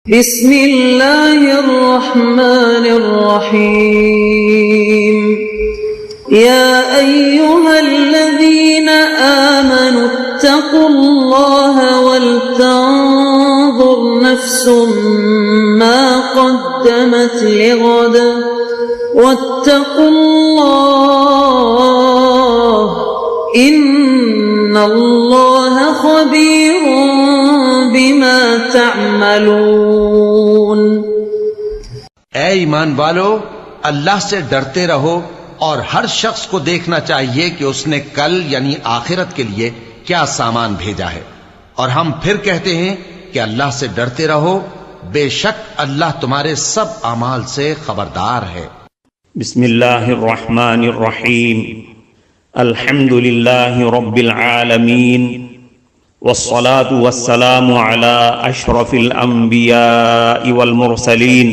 بسم اللہ الرحمن الرحیم یا ایہا الذین آمنوا اتقوا اللہ ولتنظر نفس ما قدمت لغد واتقوا اللہ ان اللہ خبیر بما تعملون۔ اے ایمان والو، اللہ سے ڈرتے رہو اور ہر شخص کو دیکھنا چاہیے کہ اس نے کل یعنی آخرت کے لیے کیا سامان بھیجا ہے، اور ہم پھر کہتے ہیں کہ اللہ سے ڈرتے رہو، بے شک اللہ تمہارے سب اعمال سے خبردار ہے۔ بسم اللہ الرحمن الرحیم، الحمد للہ رب العالمین، والصلاة والسلام على اشرف الانبیاء والمرسلین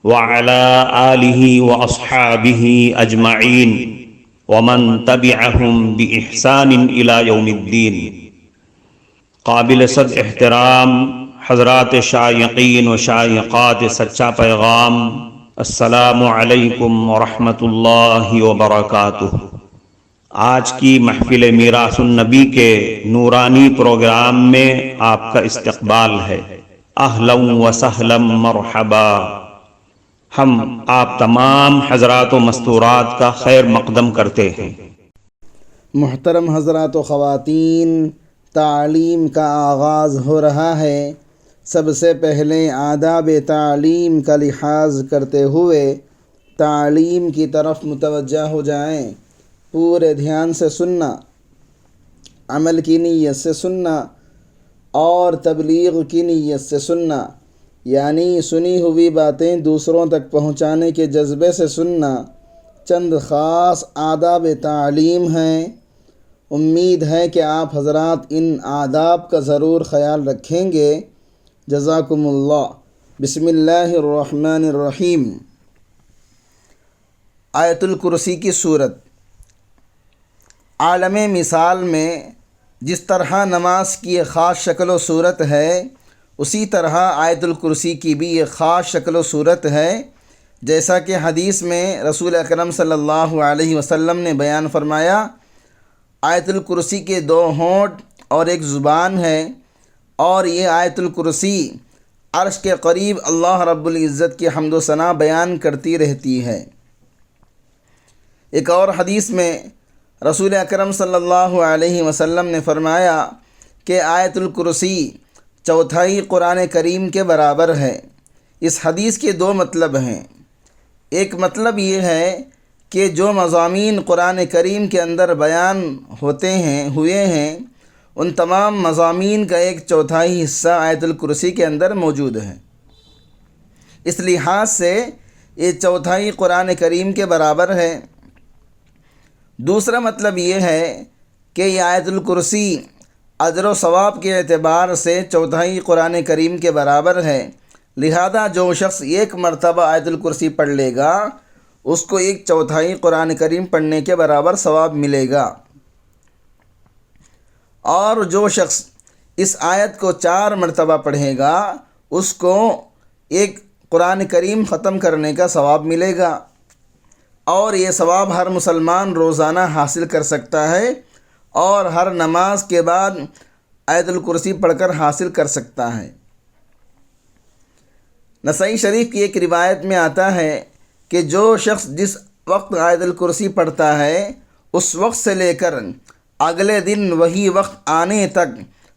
وعلى آلہ واصحابہ اجمعین ومن تبعہم بإحسان الى یوم الدین۔ قابل صد احترام حضرات شائقین و شائقات سچا پیغام، السلام علیکم ورحمۃ اللہ وبرکاتہ۔ آج کی محفل میراث النبی کے نورانی پروگرام میں آپ کا استقبال ہے۔ اہلا و سہلا مرحبا۔ ہم آپ تمام حضرات و مستورات کا خیر مقدم کرتے ہیں۔ محترم حضرات و خواتین، تعلیم کا آغاز ہو رہا ہے۔ سب سے پہلے آداب تعلیم کا لحاظ کرتے ہوئے تعلیم کی طرف متوجہ ہو جائیں۔ پورے دھیان سے سننا، عمل کی نیت سے سننا اور تبلیغ کی نیت سے سننا، یعنی سنی ہوئی باتیں دوسروں تک پہنچانے کے جذبے سے سننا۔ چند خاص آداب تعلیم ہیں، امید ہے کہ آپ حضرات ان آداب کا ضرور خیال رکھیں گے۔ جزاکم اللہ۔ بسم اللہ الرحمن الرحیم۔ آیت الکرسی کی صورت۔ عالم مثال میں جس طرح نماز کی ایک خاص شکل و صورت ہے، اسی طرح آیت الکرسی کی بھی ایک خاص شکل و صورت ہے، جیسا کہ حدیث میں رسول اکرم صلی اللہ علیہ وسلم نے بیان فرمایا۔ آیت الکرسی کے 2 ہونٹ اور 1 زبان ہے، اور یہ آیت الکرسی عرش کے قریب اللہ رب العزت کی حمد و ثنا بیان کرتی رہتی ہے۔ ایک اور حدیث میں رسول اکرم صلی اللہ علیہ وسلم نے فرمایا کہ آیت الکرسی 1/4 قرآن کریم کے برابر ہے۔ اس حدیث کے 2 مطلب ہیں۔ ایک مطلب یہ ہے کہ جو مضامین قرآن کریم کے اندر بیان ہوئے ہیں ان تمام مضامین کا 1/4 حصہ آیت الکرسی کے اندر موجود ہے۔ اس لحاظ سے یہ 1/4 قرآن کریم کے برابر ہے۔ دوسرا مطلب یہ ہے کہ یہ آیت الکرسی اجر و ثواب کے اعتبار سے 1/4 قرآن کریم کے برابر ہے، لہذا جو شخص 1 مرتبہ آیت الکرسی پڑھ لے گا اس کو 1/4 قرآن کریم پڑھنے کے برابر ثواب ملے گا، اور جو شخص اس آیت کو 4 مرتبہ پڑھے گا اس کو 1 قرآن کریم ختم کرنے کا ثواب ملے گا، اور یہ ثواب ہر مسلمان روزانہ حاصل کر سکتا ہے اور ہر نماز کے بعد آیت الکرسی پڑھ کر حاصل کر سکتا ہے۔ نسائی شریف کی ایک روایت میں آتا ہے کہ جو شخص جس وقت آیت الکرسی پڑھتا ہے اس وقت سے لے کر اگلے دن وہی وقت آنے تک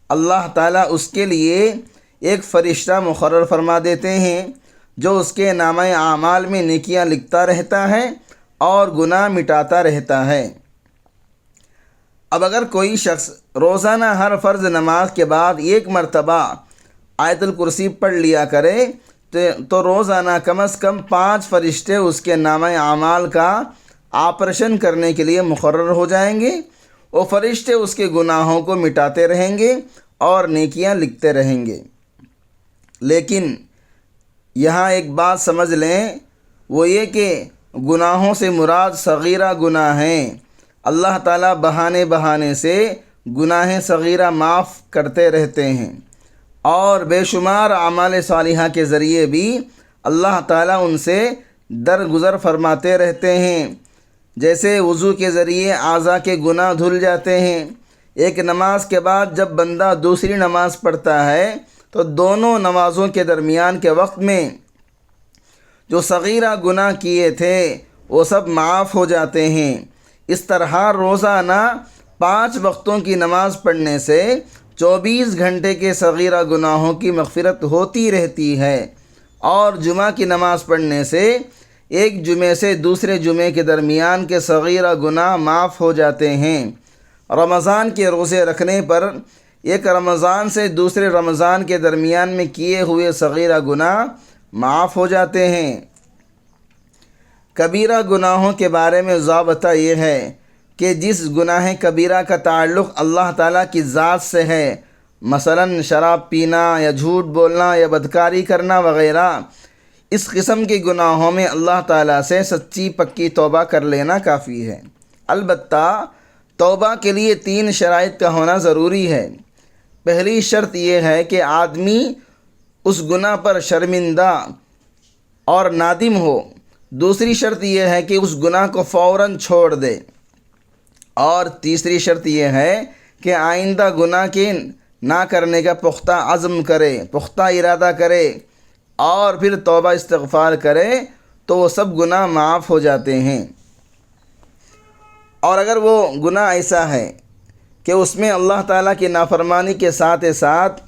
اللہ تعالیٰ اس کے لیے ایک فرشتہ مقرر فرما دیتے ہیں جو اس کے نامہ اعمال میں نیکیاں لکھتا رہتا ہے اور گناہ مٹاتا رہتا ہے۔ اب اگر کوئی شخص روزانہ ہر فرض نماز کے بعد 1 مرتبہ آیت الکرسی پڑھ لیا کرے تو روزانہ کم از کم 5 فرشتے اس کے نامہ اعمال کا آپریشن کرنے کے لیے مقرر ہو جائیں گے۔ وہ فرشتے اس کے گناہوں کو مٹاتے رہیں گے اور نیکیاں لکھتے رہیں گے۔ لیکن یہاں ایک بات سمجھ لیں، وہ یہ کہ گناہوں سے مراد صغیرہ گناہ ہیں۔ اللہ تعالیٰ بہانے سے گناہ صغیرہ معاف کرتے رہتے ہیں، اور بے شمار اعمال صالحہ کے ذریعے بھی اللہ تعالیٰ ان سے درگزر فرماتے رہتے ہیں، جیسے وضو کے ذریعے اعضاء کے گناہ دھل جاتے ہیں۔ ایک نماز کے بعد جب بندہ دوسری نماز پڑھتا ہے تو دونوں نمازوں کے درمیان کے وقت میں جو صغیرہ گناہ کیے تھے وہ سب معاف ہو جاتے ہیں۔ اس طرح روزانہ 5 وقتوں کی نماز پڑھنے سے 24 گھنٹے کے صغیرہ گناہوں کی مغفرت ہوتی رہتی ہے، اور جمعہ کی نماز پڑھنے سے ایک جمعے سے دوسرے جمعے کے درمیان کے صغیرہ گناہ معاف ہو جاتے ہیں۔ رمضان کے روزے رکھنے پر ایک رمضان سے دوسرے رمضان کے درمیان میں کیے ہوئے صغیرہ گناہ معاف ہو جاتے ہیں۔ کبیرہ گناہوں کے بارے میں ضابطہ یہ ہے کہ جس گناہ کبیرہ کا تعلق اللہ تعالیٰ کی ذات سے ہے، مثلا شراب پینا یا جھوٹ بولنا یا بدکاری کرنا وغیرہ، اس قسم کے گناہوں میں اللہ تعالیٰ سے سچی پکی توبہ کر لینا کافی ہے۔ البتہ توبہ کے لیے 3 شرائط کا ہونا ضروری ہے۔ پہلی شرط یہ ہے کہ آدمی اس گناہ پر شرمندہ اور نادم ہو۔ دوسری شرط یہ ہے کہ اس گناہ کو فوراً چھوڑ دے، اور تیسری شرط یہ ہے کہ آئندہ گناہ کے نہ کرنے کا پختہ عزم کرے، پختہ ارادہ کرے، اور پھر توبہ استغفار کرے تو وہ سب گناہ معاف ہو جاتے ہیں۔ اور اگر وہ گناہ ایسا ہے کہ اس میں اللہ تعالیٰ کی نافرمانی کے ساتھ ساتھ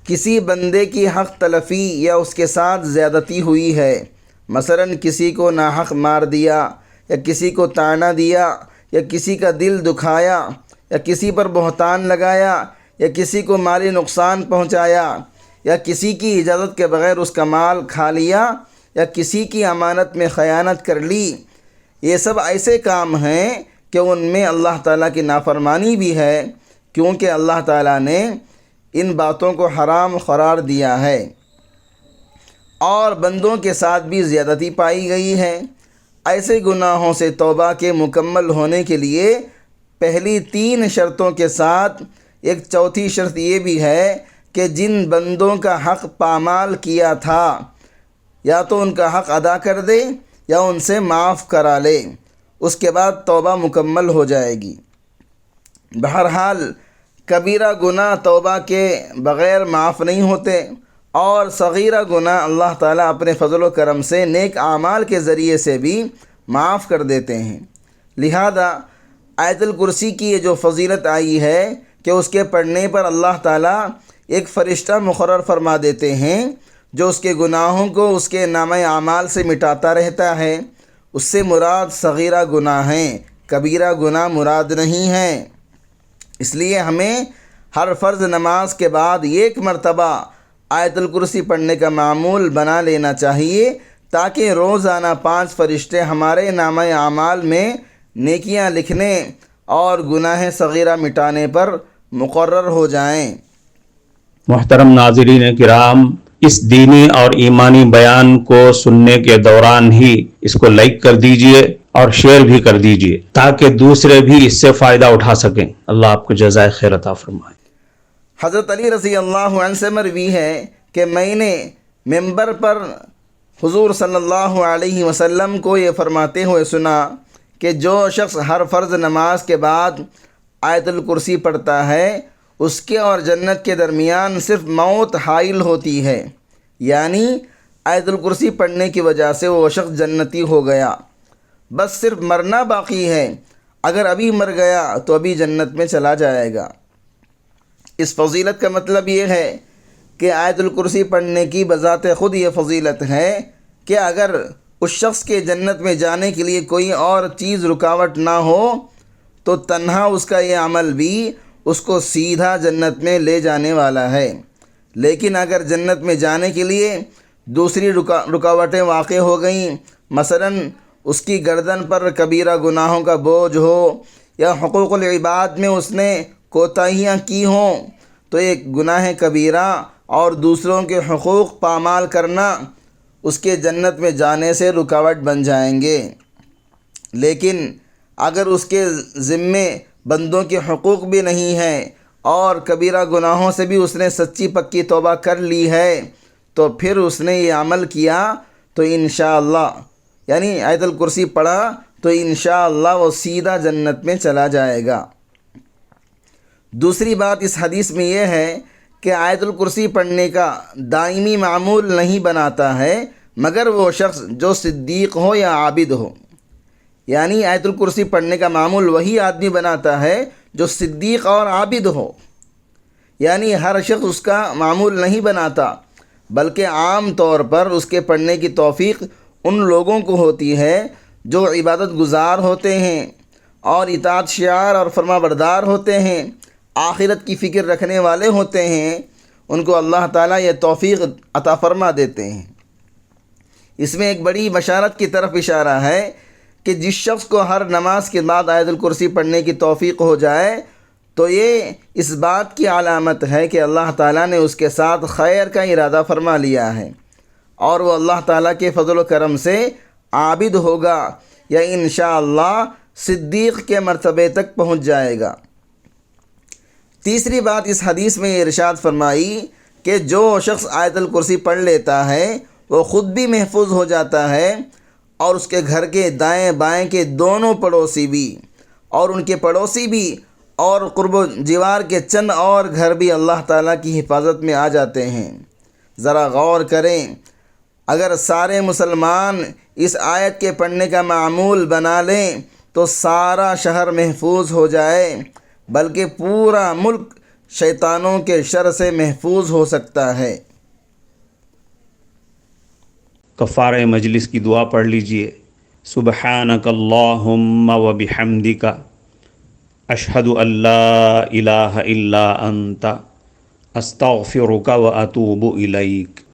کسی بندے کی حق تلفی یا اس کے ساتھ زیادتی ہوئی ہے، مثلا کسی کو ناحق مار دیا یا کسی کو طعنہ دیا یا کسی کا دل دکھایا یا کسی پر بہتان لگایا یا کسی کو مالی نقصان پہنچایا یا کسی کی اجازت کے بغیر اس کا مال کھا لیا یا کسی کی امانت میں خیانت کر لی، یہ سب ایسے کام ہیں کہ ان میں اللہ تعالیٰ کی نافرمانی بھی ہے، کیونکہ اللہ تعالیٰ نے ان باتوں کو حرام قرار دیا ہے، اور بندوں کے ساتھ بھی زیادتی پائی گئی ہے۔ ایسے گناہوں سے توبہ کے مکمل ہونے کے لیے پہلی 3 شرطوں کے ساتھ ایک چوتھی شرط یہ بھی ہے کہ جن بندوں کا حق پامال کیا تھا یا تو ان کا حق ادا کر دے یا ان سے معاف کرا لے، اس کے بعد توبہ مکمل ہو جائے گی۔ بہرحال کبیرہ گناہ توبہ کے بغیر معاف نہیں ہوتے، اور صغیرہ گناہ اللہ تعالیٰ اپنے فضل و کرم سے نیک اعمال کے ذریعے سے بھی معاف کر دیتے ہیں۔ لہذا آیت الکرسی کی یہ جو فضیلت آئی ہے کہ اس کے پڑھنے پر اللہ تعالیٰ ایک فرشتہ مقرر فرما دیتے ہیں جو اس کے گناہوں کو اس کے نامہ اعمال سے مٹاتا رہتا ہے، اس سے مراد صغیرہ گناہ ہیں، کبیرہ گناہ مراد نہیں ہیں۔ اس لیے ہمیں ہر فرض نماز کے بعد 1 مرتبہ آیت الکرسی پڑھنے کا معمول بنا لینا چاہیے، تاکہ روزانہ 5 فرشتے ہمارے نامہ اعمال میں نیکیاں لکھنے اور گناہ صغیرہ مٹانے پر مقرر ہو جائیں۔ محترم ناظرین کرام، اس دینی اور ایمانی بیان کو سننے کے دوران ہی اس کو لائک کر دیجئے اور شیئر بھی کر دیجئے تاکہ دوسرے بھی اس سے فائدہ اٹھا سکیں۔ اللہ آپ کو جزائے خیر عطا فرمائے۔ حضرت علی رضی اللہ عنہ سے مروی ہے کہ میں نے ممبر پر حضور صلی اللہ علیہ وسلم کو یہ فرماتے ہوئے سنا کہ جو شخص ہر فرض نماز کے بعد آیت الکرسی پڑھتا ہے اس کے اور جنت کے درمیان صرف موت حائل ہوتی ہے، یعنی آیت الکرسی پڑھنے کی وجہ سے وہ شخص جنتی ہو گیا، بس صرف مرنا باقی ہے، اگر ابھی مر گیا تو ابھی جنت میں چلا جائے گا۔ اس فضیلت کا مطلب یہ ہے کہ آیت الکرسی پڑھنے کی بذات خود یہ فضیلت ہے کہ اگر اس شخص کے جنت میں جانے کے لیے کوئی اور چیز رکاوٹ نہ ہو تو تنہا اس کا یہ عمل بھی اس کو سیدھا جنت میں لے جانے والا ہے، لیکن اگر جنت میں جانے کے لیے دوسری رکاوٹیں واقع ہو گئیں، مثلا اس کی گردن پر کبیرہ گناہوں کا بوجھ ہو یا حقوق العباد میں اس نے کوتاہیاں کی ہوں، تو ایک گناہ کبیرہ اور دوسروں کے حقوق پامال کرنا اس کے جنت میں جانے سے رکاوٹ بن جائیں گے۔ لیکن اگر اس کے ذمے بندوں کے حقوق بھی نہیں ہیں اور کبیرہ گناہوں سے بھی اس نے سچی پکی توبہ کر لی ہے تو پھر اس نے یہ عمل کیا تو انشاءاللہ یعنی آیت الکرسی پڑھا تو انشاءاللہ وہ سیدھا جنت میں چلا جائے گا۔ دوسری بات اس حدیث میں یہ ہے کہ آیت الکرسی پڑھنے کا دائمی معمول نہیں بناتا ہے مگر وہ شخص جو صدیق ہو یا عابد ہو، یعنی آیت الکرسی پڑھنے کا معمول وہی آدمی بناتا ہے جو صدیق اور عابد ہو، یعنی ہر شخص اس کا معمول نہیں بناتا بلکہ عام طور پر اس کے پڑھنے کی توفیق ان لوگوں کو ہوتی ہے جو عبادت گزار ہوتے ہیں اور اطاعت شعار اور فرما بردار ہوتے ہیں، آخرت کی فکر رکھنے والے ہوتے ہیں، ان کو اللہ تعالیٰ یہ توفیق عطا فرما دیتے ہیں۔ اس میں ایک بڑی بشارت کی طرف اشارہ ہے کہ جس شخص کو ہر نماز کے بعد آیت الکرسی پڑھنے کی توفیق ہو جائے تو یہ اس بات کی علامت ہے کہ اللہ تعالیٰ نے اس کے ساتھ خیر کا ارادہ فرما لیا ہے اور وہ اللہ تعالیٰ کے فضل و کرم سے عابد ہوگا یا انشاءاللہ صدیق کے مرتبے تک پہنچ جائے گا۔ تیسری بات اس حدیث میں یہ ارشاد فرمائی کہ جو شخص آیت الکرسی پڑھ لیتا ہے وہ خود بھی محفوظ ہو جاتا ہے اور اس کے گھر کے دائیں بائیں کے دونوں پڑوسی بھی اور ان کے پڑوسی بھی اور قرب و جوار کے چند اور گھر بھی اللہ تعالیٰ کی حفاظت میں آ جاتے ہیں۔ ذرا غور کریں، اگر سارے مسلمان اس آیت کے پڑھنے کا معمول بنا لیں تو سارا شہر محفوظ ہو جائے بلکہ پورا ملک شیطانوں کے شر سے محفوظ ہو سکتا ہے۔ کفارہ مجلس کی دعا پڑھ لیجئے۔ سبحانک اللہم و بحمدک اشہد ان لا الہ الا انت استغفرک و اتوب الیک۔